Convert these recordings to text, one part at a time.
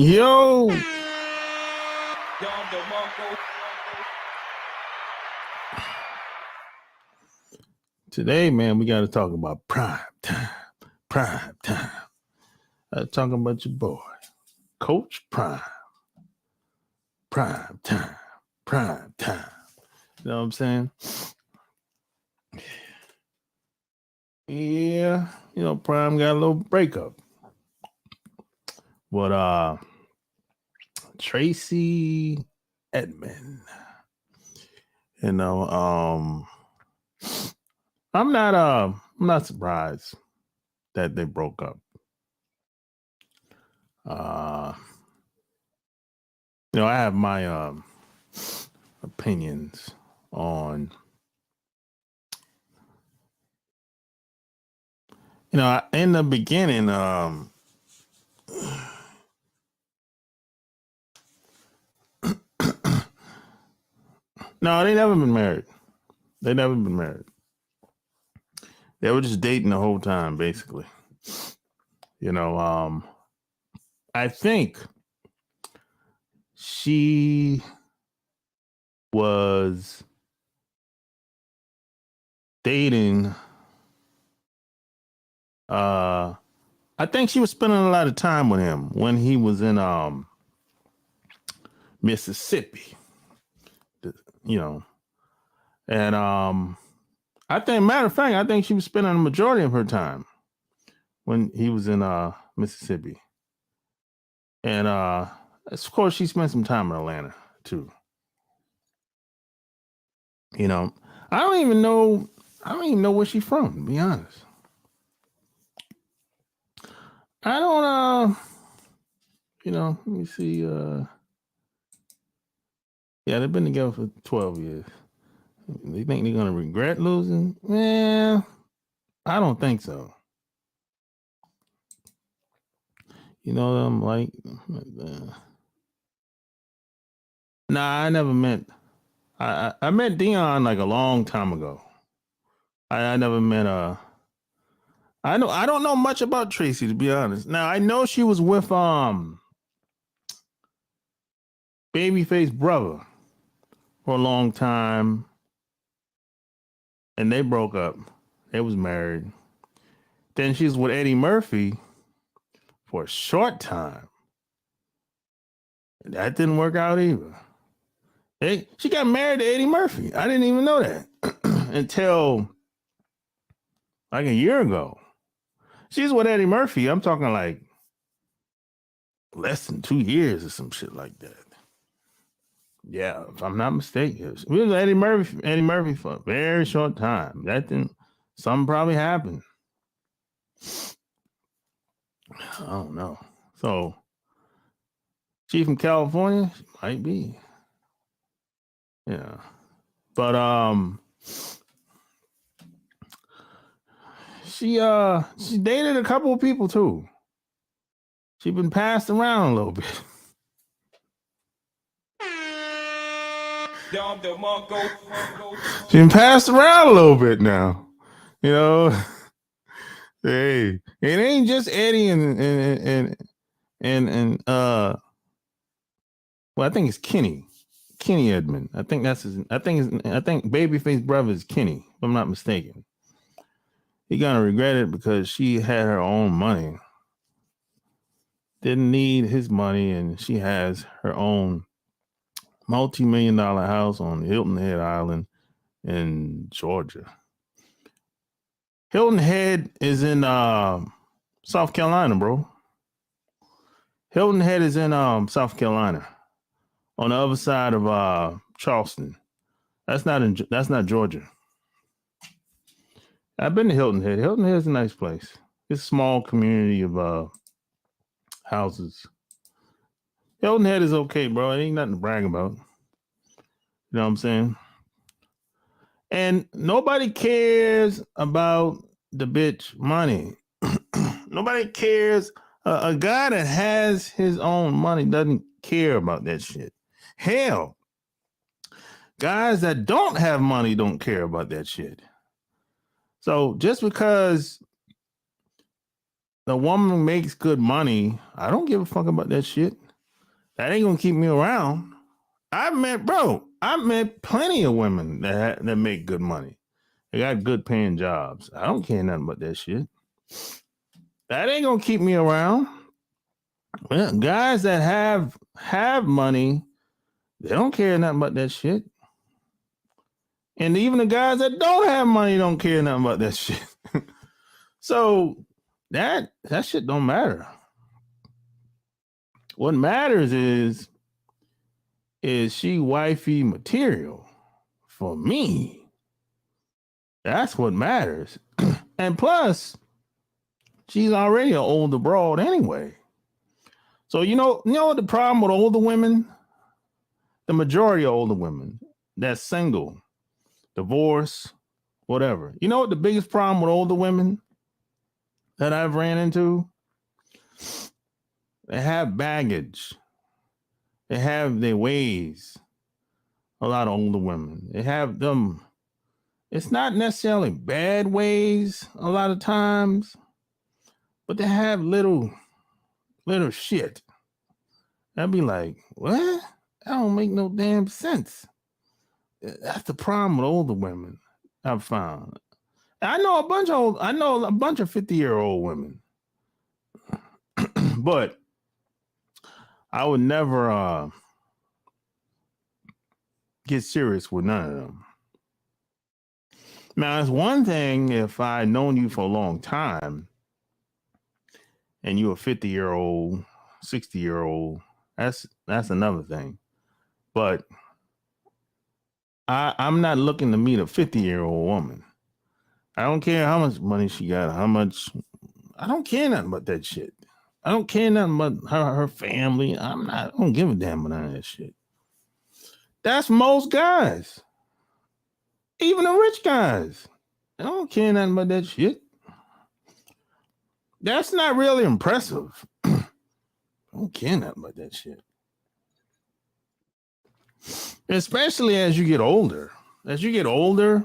Yo, today, man, we got to talk about prime time. Prime time. Talking about your boy, Coach Prime. Prime time. Prime time. You know what I'm saying? Yeah, Prime got a little breakup. But Tracey Edmonds. I'm not surprised that they broke up. I have my opinions on in the beginning, no, they never been married. They never been married. They were just dating the whole time, basically. I think she was dating. I think she was spending a lot of time with him when he was in Mississippi. And I think, matter of fact, I think she was spending the majority of her time when he was in Mississippi. And of course, she spent some time in Atlanta too. I don't even know where she's from, to be honest. I don't let me see. Yeah, they've been together for 12 years. They think they're gonna regret losing? Yeah, I don't think so. I'm like, nah, I never met. I met Deion like a long time ago. I never met I don't know much about Tracey, to be honest. Now I know she was with Babyface brother for a long time, and they broke up. They was married. Then she was with Eddie Murphy for a short time. That didn't work out either. She got married to Eddie Murphy. I didn't even know that until like a year ago. She's with Eddie Murphy. I'm talking like less than 2 years or some shit like that. Yeah, if I'm not mistaken. We was Eddie Murphy for a very short time. Something probably happened. I don't know. So she from California? She might be. Yeah. But she dated a couple of people too. She's been passed around a little bit. She's been passed around a little bit now. Hey, it ain't just Eddie and well, I think it's Kenny Edmonds. I think Babyface brother is Kenny, if I'm not mistaken. He gonna regret it because she had her own money. Didn't need his money, and she has her own multi-million-dollar house on Hilton Head Island in Georgia. Hilton Head is in South Carolina, bro. Hilton Head is in South Carolina, on the other side of Charleston. That's not Georgia. I've been to Hilton Head. Hilton Head is a nice place. It's a small community of houses. Hilton Head is okay, bro. It ain't nothing to brag about. You know what I'm saying? And nobody cares about the bitch money. Nobody cares. A guy that has his own money doesn't care about that shit. Hell, guys that don't have money don't care about that shit. So just because the woman makes good money, I don't give a fuck about that shit. That ain't gonna keep me around. I met plenty of women that make good money. They got good paying jobs. I don't care nothing about that shit. That ain't gonna keep me around. Well, guys that have money, they don't care nothing about that shit. And even the guys that don't have money don't care nothing about that shit. So that shit don't matter. What matters is she wifey material for me. That's what matters. And plus, she's already an older broad anyway. So you know what the problem with older women? The majority of older women that's single, divorced, whatever. You know what the biggest problem with older women that I've ran into? They have baggage. They have their ways. A lot of older women. They have them. It's not necessarily bad ways a lot of times, but they have little shit. I'd be like, what? That don't make no damn sense. That's the problem with older women, I've found. I know a bunch of 50-year-old women. But I would never get serious with none of them. Now, it's one thing if I known you for a long time and you're a 50-year-old, 60-year-old, that's another thing. But I'm not looking to meet a 50-year-old woman. I don't care how much money she got, I don't care nothing about that shit. I don't care nothing about her family. I don't give a damn about none of that shit. That's most guys. Even the rich guys. I don't care nothing about that shit. That's not really impressive. I don't care nothing about that shit. Especially as you get older. As you get older,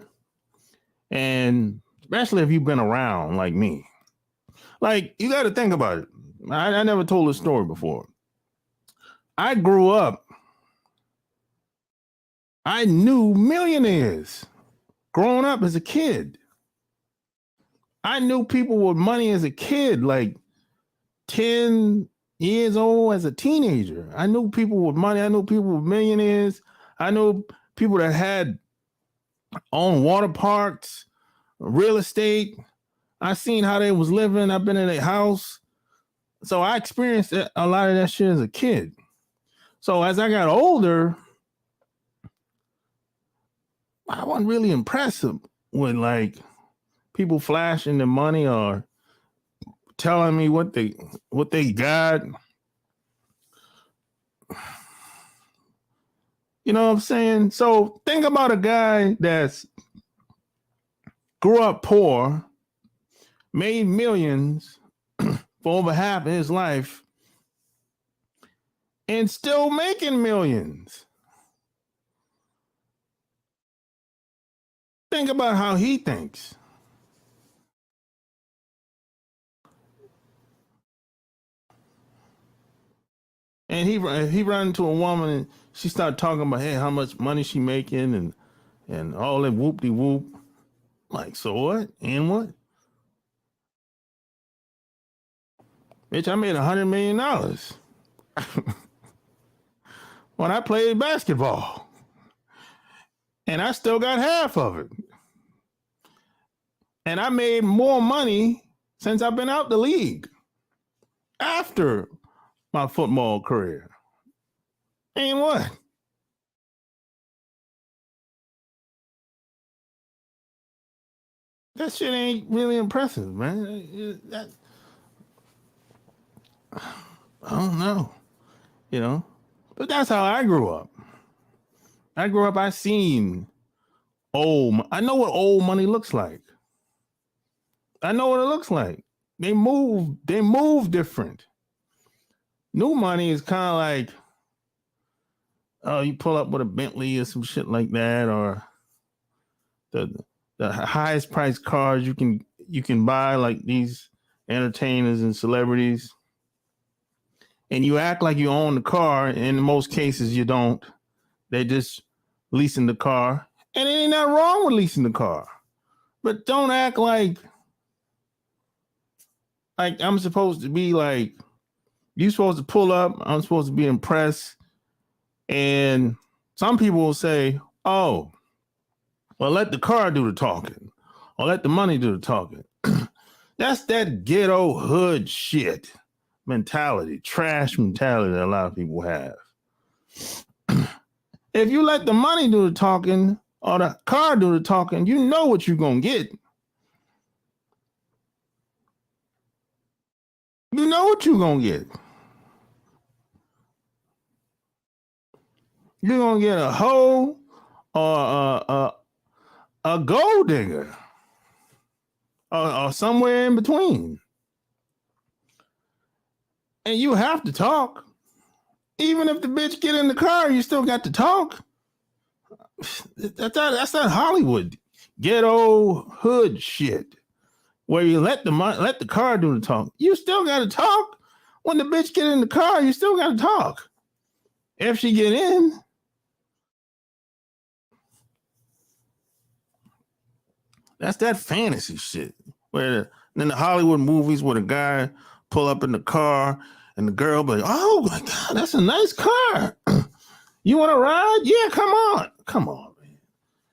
and especially if you've been around like me. Like, you got to think about it. I never told this story before. I grew up, I knew millionaires growing up as a kid. I knew people with money as a kid, like 10 years old as a teenager. I knew people with money. I knew people with millionaires. I knew people that had owned water parks, real estate. I seen how they was living. I've been in their house. So I experienced a lot of that shit as a kid. So as I got older, I wasn't really impressed with like people flashing their money or telling me what they got. You know what I'm saying? So think about a guy that's grew up poor, made millions for over half of his life, and still making millions. Think about how he thinks. And he run into a woman and she started talking about, hey, how much money she making and all that whoop-de-whoop. Like, so what? And what? Bitch, I made $100 million when I played basketball. And I still got half of it. And I made more money since I've been out the league after my football career. And what? That shit ain't really impressive, man. I don't know, you know. But that's how I grew up. I seen I know what old money looks like. I know what it looks like. They move different. New money is kind of like, oh, you pull up with a Bentley or some shit like that, or the highest priced cars you can buy, like these entertainers and celebrities. and you act like you own the car. In most cases, you don't. They just leasing the car, and it ain't nothing wrong with leasing the car. But don't act like I'm supposed to be like you supposed to pull up. I'm supposed to be impressed. And some people will say, "Oh, well, let the car do the talking, or let the money do the talking." That's that ghetto hood shit mentality, trash mentality that a lot of people have. If you let the money do the talking or the car do the talking, you know what you're going to get. You know what you're going to get. You're going to get a hoe or a gold digger or somewhere in between. And you have to talk. Even if the bitch get in the car, you still got to talk. That's that Hollywood ghetto hood shit where you let the car do the talk. You still got to talk. When the bitch get in the car, you still got to talk. If she get in, that's that fantasy shit. Where in the Hollywood movies where the guy pull up in the car and the girl be like, "Oh my God, that's a nice car. You want to ride? Yeah, come on, man."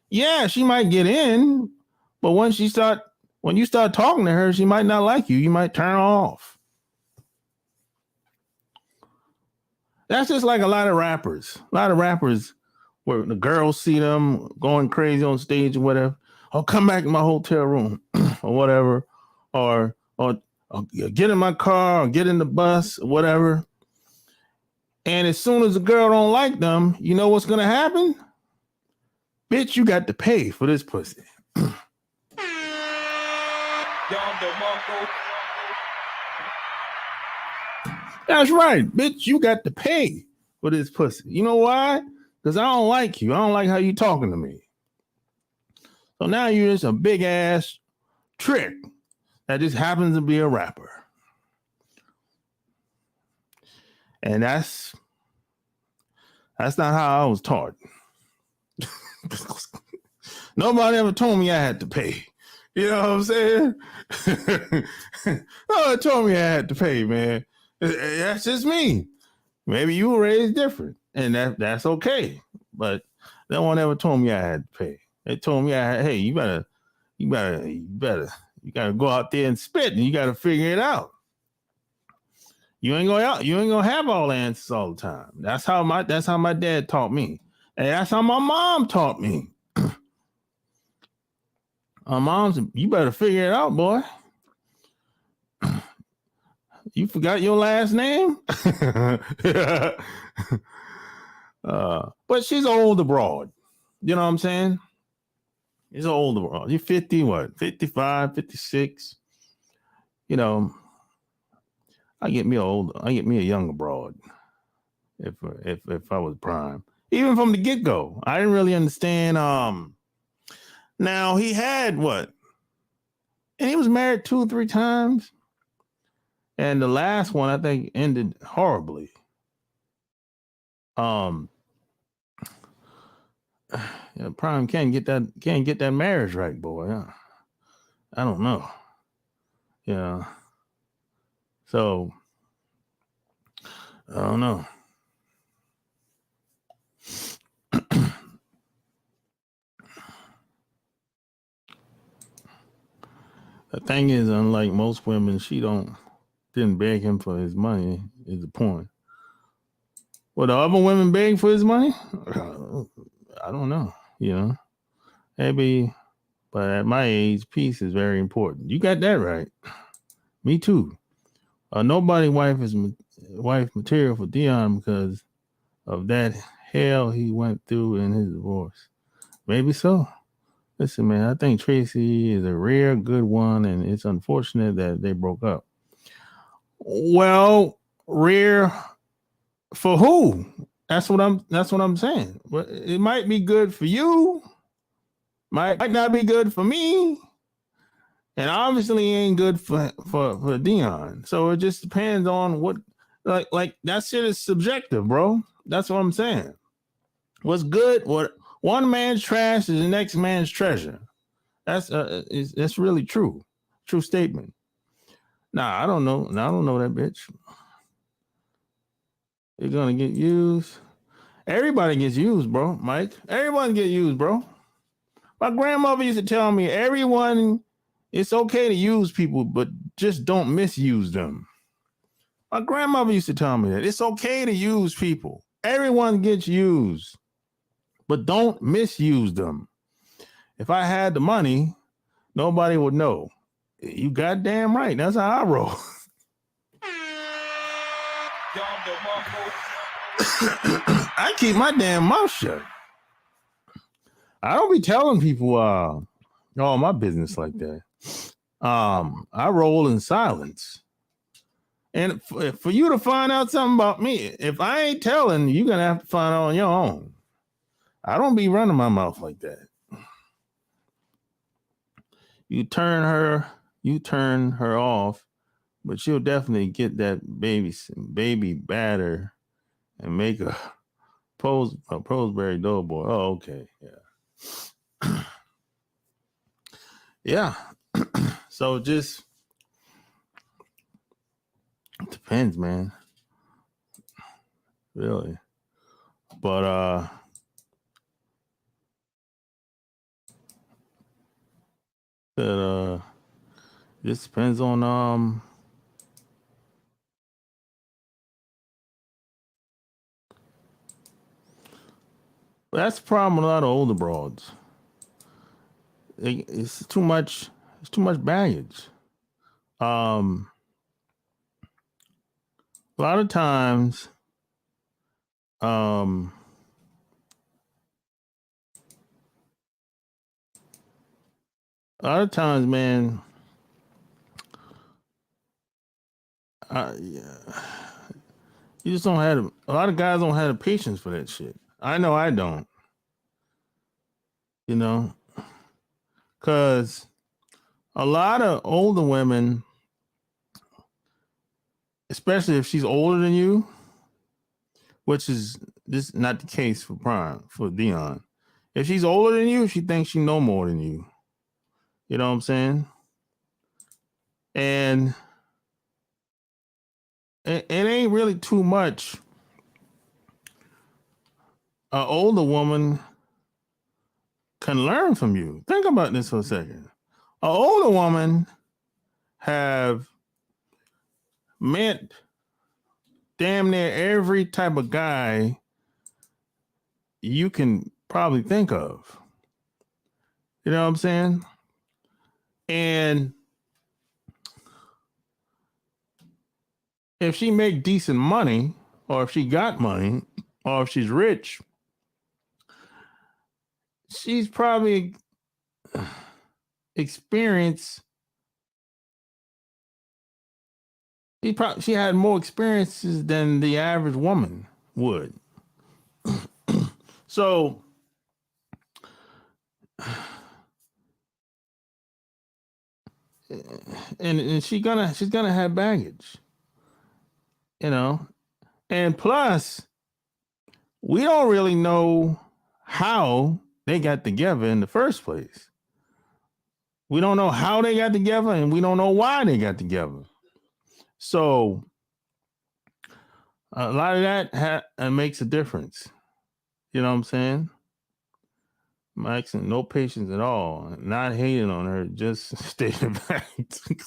Yeah, she might get in, but when you start talking to her, she might not like you. You might turn off. That's just like a lot of rappers. A lot of rappers where the girls see them going crazy on stage or whatever. "Oh, come back to my hotel room," or whatever, or get in my car or get in the bus or whatever. And as soon as the girl don't like them, you know what's gonna happen? Bitch, you got to pay for this pussy. That's right, bitch. You got to pay for this pussy. You know why? Because I don't like you. I don't like how you talking to me. So now you're just a big ass trick that just happens to be a rapper. And that's not how I was taught. Nobody ever told me I had to pay. You know what I'm saying? Nobody told me I had to pay, man. That's just me. Maybe you were raised different, and that's okay. But no one ever told me I had to pay. They told me hey, you gotta go out there and spit, and you gotta figure it out. You ain't gonna have all the answers all the time. That's how my dad taught me, and that's how my mom taught me. My mom's, you better figure it out, boy. You forgot your last name? But she's an older broad. You know what I'm saying? She's an older broad. You're 50, 55, 56. You know, I get me a younger broad if I was prime. Even from the get-go. I didn't really understand. Now he had what? And he was married 2 or 3 times. And the last one I think ended horribly. Prime can't get that marriage right, boy. I don't know. Yeah. So I don't know. The thing is, unlike most women, she didn't beg him for his money, is the point. Well, the other women beg for his money? I don't know, you know. Maybe, but at my age, peace is very important. You got that right. Me too. Nobody wife material for Deion because of that hell he went through in his divorce. Maybe so. Listen, man, I think Tracey is a rare good one, and it's unfortunate that they broke up. Well, rare for who? That's what I'm saying. But it might be good for you, might not be good for me, and obviously ain't good for Deion. So it just depends on Like that shit is subjective, bro. That's what I'm saying. What's good? What one man's trash is the next man's treasure. That's really true. True statement. Nah, I don't know. I don't know that bitch. They're gonna get used. Everybody gets used, bro. Mike. Everyone get used, bro. My grandmother used to tell me everyone, it's okay to use people, but just don't misuse them. My grandmother used to tell me that it's okay to use people. Everyone gets used, but don't misuse them. If I had the money, nobody would know. You goddamn right. That's how I roll. I keep my damn mouth shut. I don't be telling people all my business like that. I roll in silence. And for you to find out something about me, if I ain't telling, you're gonna have to find out on your own. I don't be running my mouth like that. You turn her off, but she'll definitely get that baby batter and make a Pillsbury Doughboy. Oh, okay, yeah, yeah. So just depends, man. Really, but it just depends on that's the problem with a lot of older broads. It's too much. It's too much baggage. A lot of times, a lot of times, man. Yeah, you just don't have a lot of guys don't have the patience for that shit. I know I don't. You know, because a lot of older women, especially if she's older than you, which is this not the case for Deion. If she's older than you, she thinks she know more than you. You know what I'm saying? And it ain't really too much. An older woman can learn from you. Think about this for a second. An older woman have met damn near every type of guy you can probably think of. You know what I'm saying? And if she make decent money, or if she got money, or if she's rich, she's probably experienced. She had more experiences than the average woman would. So, and she's gonna have baggage, you know. And plus, we don't really know how they got together in the first place. We don't know how they got together, and we don't know why they got together. So a lot of that makes a difference. You know what I'm saying? Mike's no patience at all. Not hating on her, just stating facts. You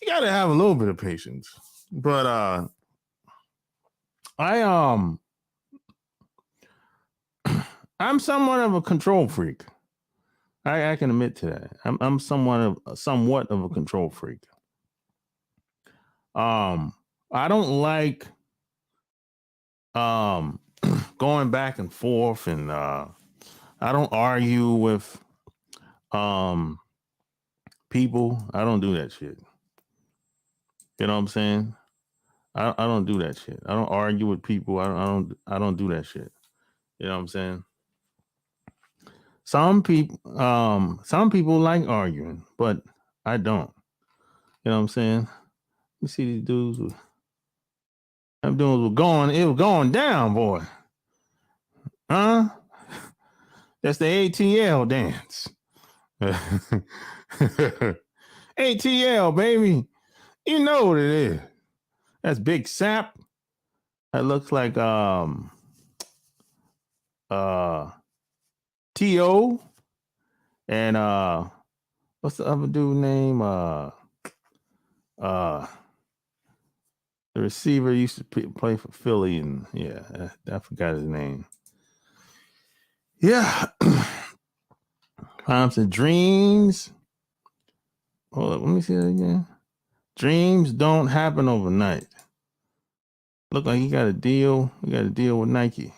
gotta have a little bit of patience. But I'm somewhat of a control freak. I can admit to that. I'm somewhat of a control freak. I don't like going back and forth, and I don't argue with people. I don't do that shit. You know what I'm saying? I don't do that shit. I don't argue with people. I don't do that shit. You know what I'm saying? Some people like arguing, but I don't. You know what I'm saying? You see these dudes with I'm doing it was going down, boy. Huh? That's the ATL dance. ATL, baby. You know what it is. That's Big Sap. That looks like uh T.O. and what's the other dude name? The receiver used to play for Philly, and yeah, I forgot his name. Yeah. Times and dreams. Hold up, let me see that again. Dreams don't happen overnight. Look like he got a deal. We got a deal with Nike.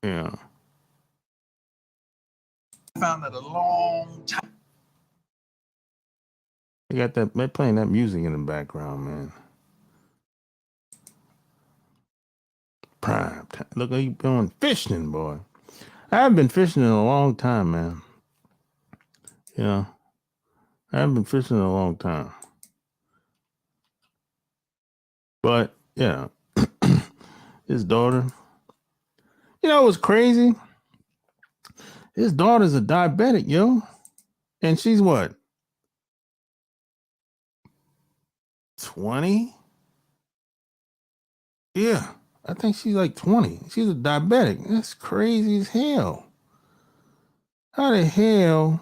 Yeah. I found that a long time. They got that. They're playing that music in the background, man. Prime time. Look like you going fishing, boy. I haven't been fishing in a long time, man. Yeah. I haven't been fishing in a long time. But, yeah. His daughter. You know what's crazy? His daughter's a diabetic, yo. And she's what? 20? Yeah. I think she's like 20. She's a diabetic. That's crazy as hell. How the hell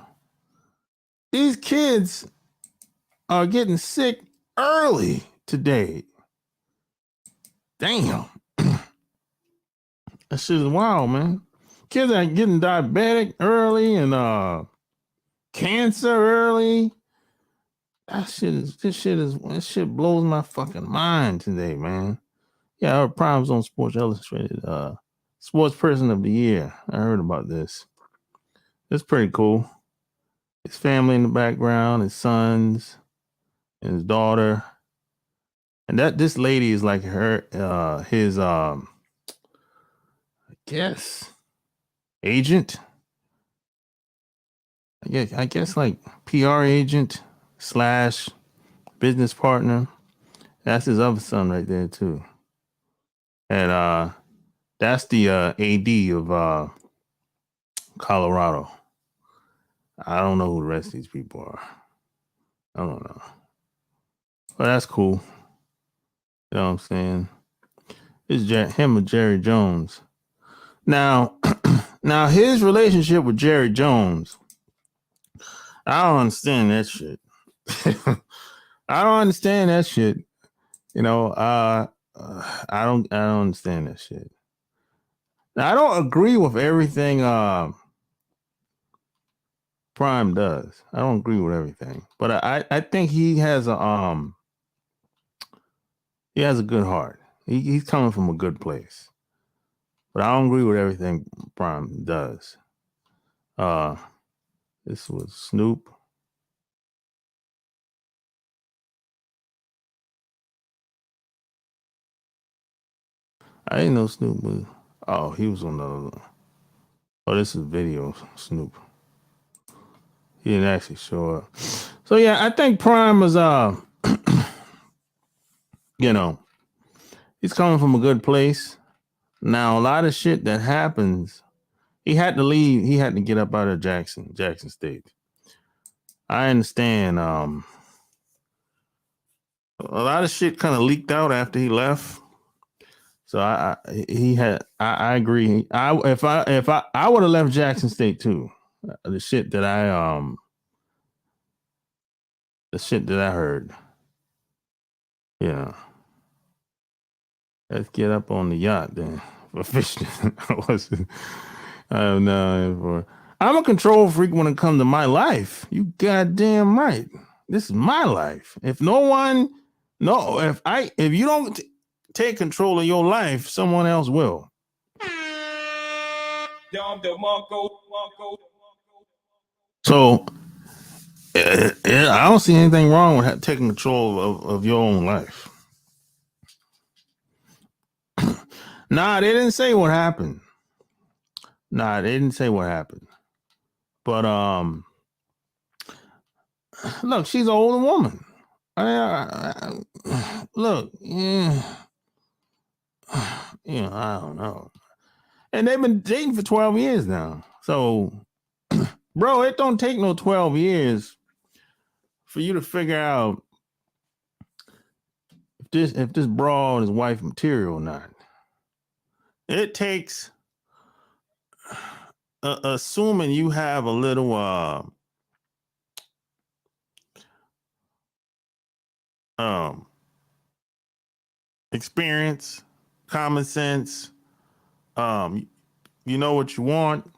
these kids are getting sick early today? Damn. That shit is wild, man. Kids are getting diabetic early and cancer early. This shit blows my fucking mind today, man. Yeah, our Prime's on Sports Illustrated, Sports Person of the Year. I heard about this. It's pretty cool. His family in the background, his sons, and his daughter. And this lady is like his I guess agent. I guess like PR agent / business partner. That's his other son right there too. And that's the AD of Colorado. I don't know who the rest of these people are. I don't know. But that's cool. You know what I'm saying? It's him and Jerry Jones. Now, now his relationship with Jerry Jones, I don't understand that shit. I don't understand that shit. You know, I don't understand that shit. Now, I don't agree with everything Prime does. I don't agree with everything, but I think he has a good heart. He's coming from a good place, but I don't agree with everything Prime does. This was Snoop. I didn't know Snoop was. Oh, he was on the. Oh, this is video Snoop. He didn't actually show up. So yeah, I think Prime was you know, he's coming from a good place. Now a lot of shit that happens, he had to leave. He had to get up out of Jackson State. I understand. A lot of shit kind of leaked out after he left. So I agree. If I would have left Jackson State too. The shit that I heard. Yeah. Let's get up on the yacht then for fishing. I don't know. I'm a control freak when it comes to my life. You goddamn right. This is my life. If you don't take control of your life, someone else will. So, I don't see anything wrong with taking control of your own life. Nah, they didn't say what happened. But look, she's an older woman. Look, yeah, I don't know. And they've been dating for 12 years now. So, bro, it don't take no 12 years for you to figure out if this broad is wife material or not. It takes assuming you have a little experience, common sense, you know what you want.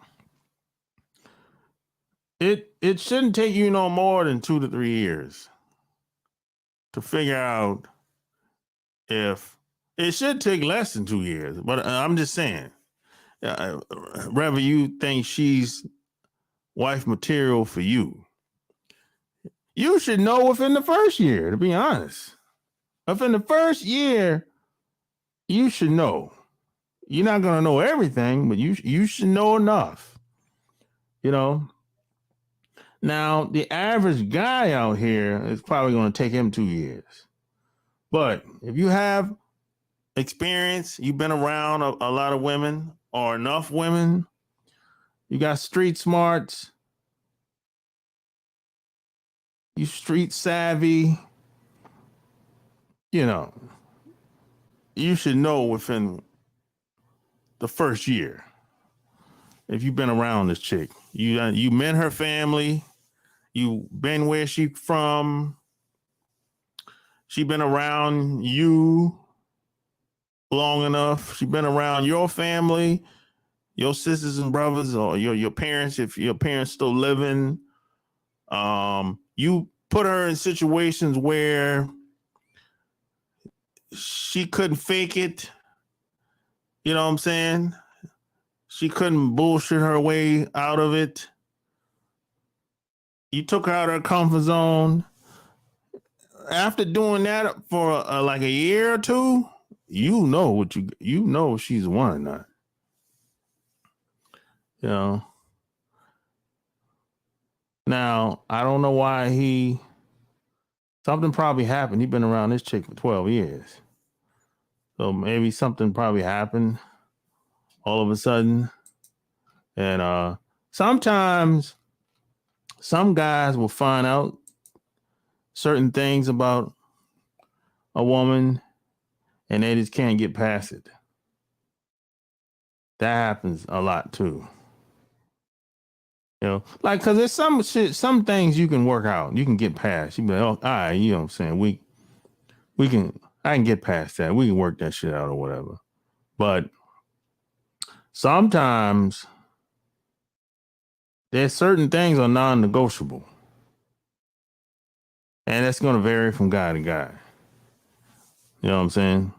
It shouldn't take you no more than 2 to 3 years to figure out if it should take less than 2 years. But I'm just saying, whether you think she's wife material for you, you should know within the first year, to be honest. Within the first year, you should know. You're not going to know everything, but you should know enough. You know? Now, the average guy out here is probably going to take him 2 years. But if you have experience, you've been around a lot of women or enough women, you got street smarts, you street savvy, you should know within the first year if you've been around this chick. You met her family, you been where she from, she been around you long enough, she been around your family, your sisters and brothers, or your parents, if your parents still living. You put her in situations where she couldn't fake it. You know what I'm saying? She couldn't bullshit her way out of it. You took her out of her comfort zone. After doing that for like a year or two, you know if she's one or not. You know. Now, I don't know why something probably happened. He's been around this chick for 12 years. So maybe something probably happened all of a sudden. And sometimes some guys will find out certain things about a woman and they just can't get past it. That happens a lot too. Like, cause there's some things you can work out, you can get past. You be like, oh, all right, you know what I'm saying? I can get past that. We can work that shit out or whatever. But sometimes there's certain things are non-negotiable. And that's going to vary from guy to guy. You know what I'm saying?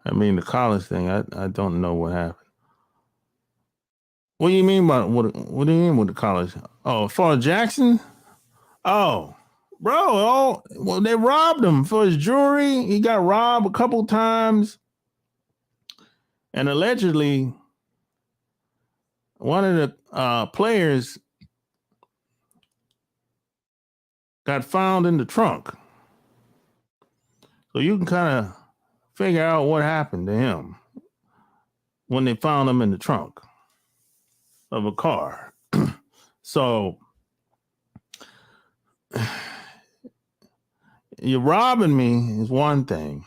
I mean, the college thing, I don't know what happened. What do you mean by what do you mean with the college? Oh, for Jackson? Oh, bro, well, they robbed him for his jewelry. He got robbed a couple times. And allegedly, one of the players got found in the trunk. So you can kind of figure out what happened to him when they found him in the trunk of a car. So you're robbing me is one thing.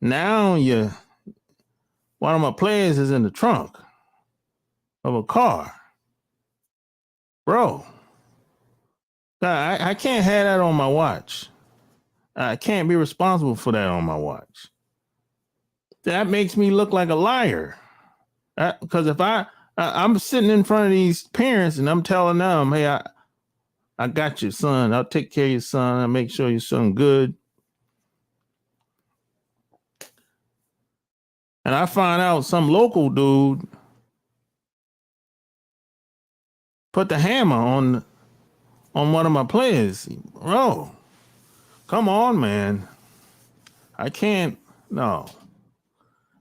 Now one of my players is in the trunk of a car. Bro, I can't have that on my watch. I can't be responsible for that on my watch. That makes me look like a liar. Because if I'm sitting in front of these parents and I'm telling them, hey, I got your son. I'll take care of your son. I'll make sure your son good. And I find out some local dude put the hammer on one of my players. Bro, come on, man. I can't. No.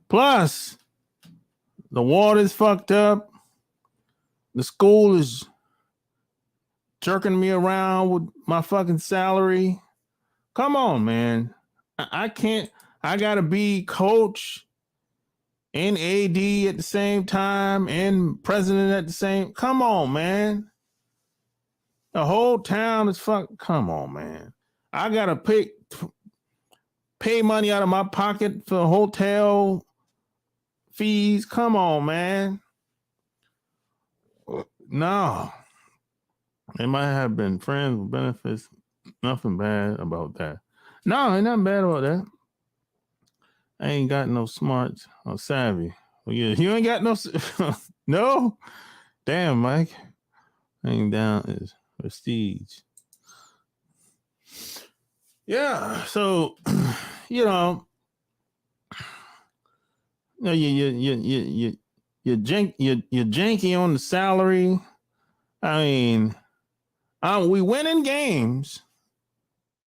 Plus, the water's fucked up. The school is jerking me around with my fucking salary. Come on, man. I can't. I gotta be coach and AD at the same time and president at the same. Come on, man. The whole town is fuck. Come on, man. I gotta pay money out of my pocket for hotel fees. Come on, man. No. They might have been friends with benefits. Nothing bad about that. No, ain't nothing bad about that. I ain't got no smarts or savvy. Well, you ain't got no no. Damn, Mike. Ain't down is prestige. Yeah, so you you're janky on the salary. I mean, we winning games.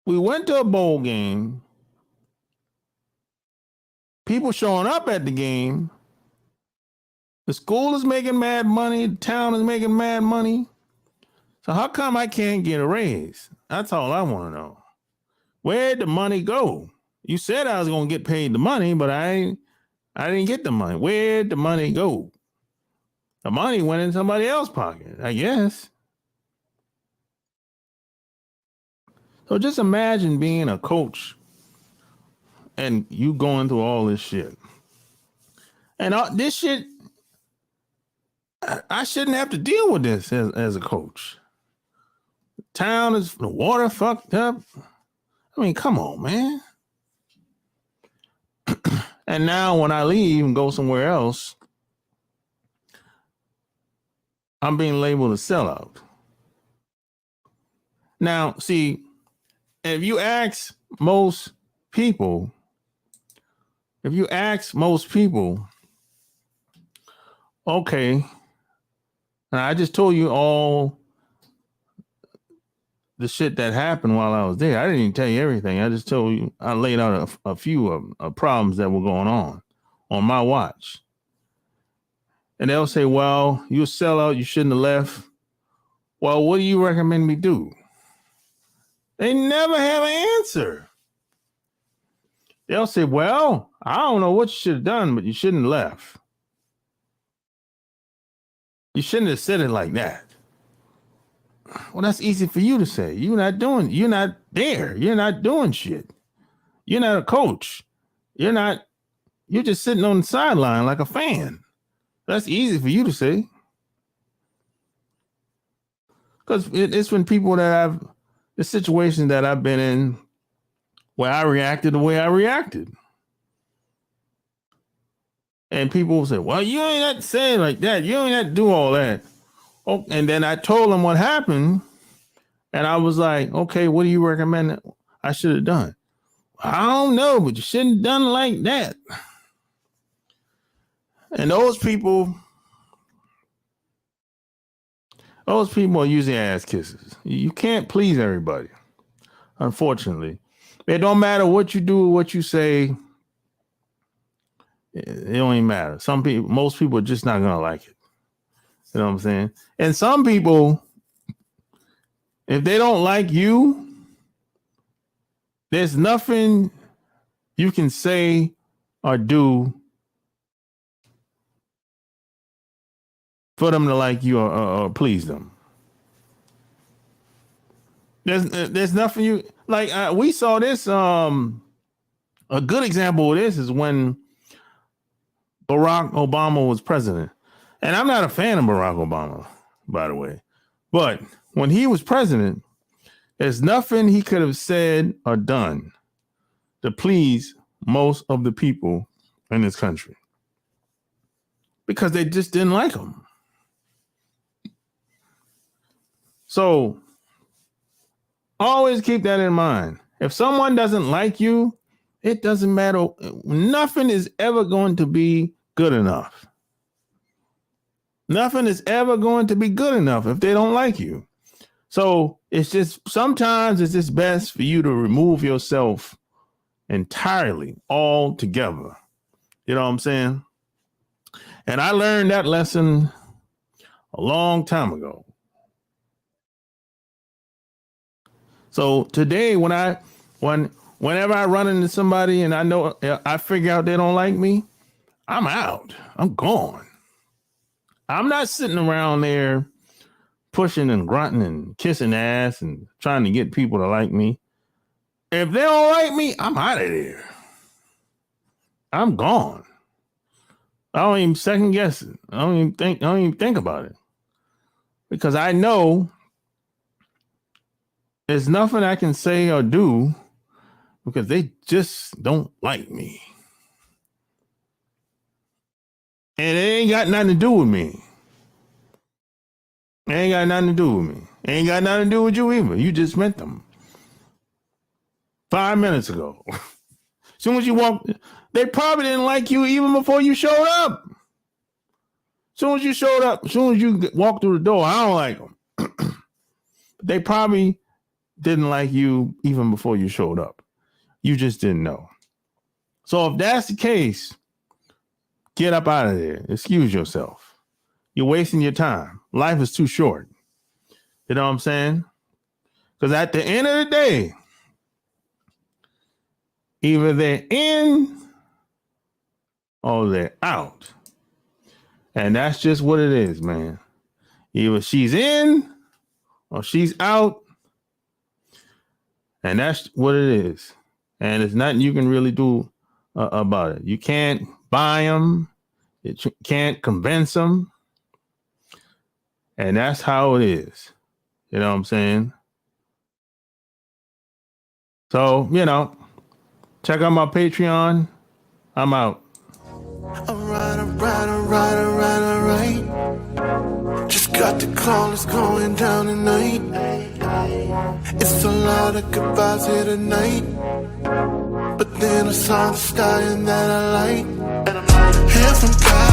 We went to a bowl game. People showing up at the game. The school is making mad money. The town is making mad money. So how come I can't get a raise? That's all I want to know. Where'd the money go? You said I was going to get paid the money, but I didn't get the money. Where'd the money go? The money went in somebody else's pocket, I guess. So just imagine being a coach and you going through all this shit. And this shit, I shouldn't have to deal with this as a coach. Town is the water fucked up. I mean, come on, man. And now when I leave and go somewhere else, I'm being labeled a sellout. Now, see, if you ask most people, okay, and I just told you all the shit that happened while I was there. I didn't even tell you everything. I just told you, I laid out a few problems that were going on my watch. And they'll say, well, you a sellout, you shouldn't have left. Well, what do you recommend me do? They never have an answer. They'll say, well, I don't know what you should have done, but you shouldn't have left. You shouldn't have said it like that. Well, that's easy for you to say. You're not there. You're not doing shit. You're not a coach. You're just sitting on the sideline like a fan. That's easy for you to say. Because it's when people the situations that I've been in where I reacted the way I reacted. And people will say, well, you ain't have to say it like that. You ain't have to do all that. Oh, and then I told them what happened. And I was like, okay, what do you recommend that I should have done? I don't know, but you shouldn't have done it like that. And those people are usually ass kisses. You can't please everybody, unfortunately. It don't matter what you do or what you say. It don't even matter. Most people are just not going to like it. You know what I'm saying? And some people, if they don't like you, there's nothing you can say or do for them to like you or please them. There's nothing you like. We saw this. A good example of this is when Barack Obama was president. And I'm not a fan of Barack Obama, by the way. But when he was president, there's nothing he could have said or done to please most of the people in this country. Because they just didn't like him. So always keep that in mind. If someone doesn't like you, it doesn't matter. Nothing is ever going to be good enough. Nothing is ever going to be good enough if they don't like you. So sometimes it's just best for you to remove yourself entirely, altogether. You know what I'm saying? And I learned that lesson a long time ago. So today, whenever I run into somebody and I figure out they don't like me, I'm out. I'm gone. I'm not sitting around there pushing and grunting and kissing ass and trying to get people to like me. If they don't like me, I'm out of there. I'm gone. I don't even second guess it. I don't even think about it. Because I know there's nothing I can say or do because they just don't like me. And it ain't got nothing to do with me. It ain't got nothing to do with me. It ain't got nothing to do with you either. You just met them 5 minutes ago. As soon as you walked, they probably didn't like you even before you showed up. As soon as you showed up, as soon as you walked through the door, I don't like them. They probably didn't like you even before you showed up. You just didn't know. So if that's the case, get up out of there. Excuse yourself. You're wasting your time. Life is too short. You know what I'm saying? Because at the end of the day, either they're in or they're out. And that's just what it is, man. Either she's in or she's out. And that's what it is. And there's nothing you can really do about it. You can't buy them. You can't convince them. And that's how it is. You know what I'm saying? So, check out my Patreon. I'm out. Alright. Just got the call, it's going down tonight. It's a lot of goodbyes here tonight. But then I saw the stallion that I like. And I'm like, here from God.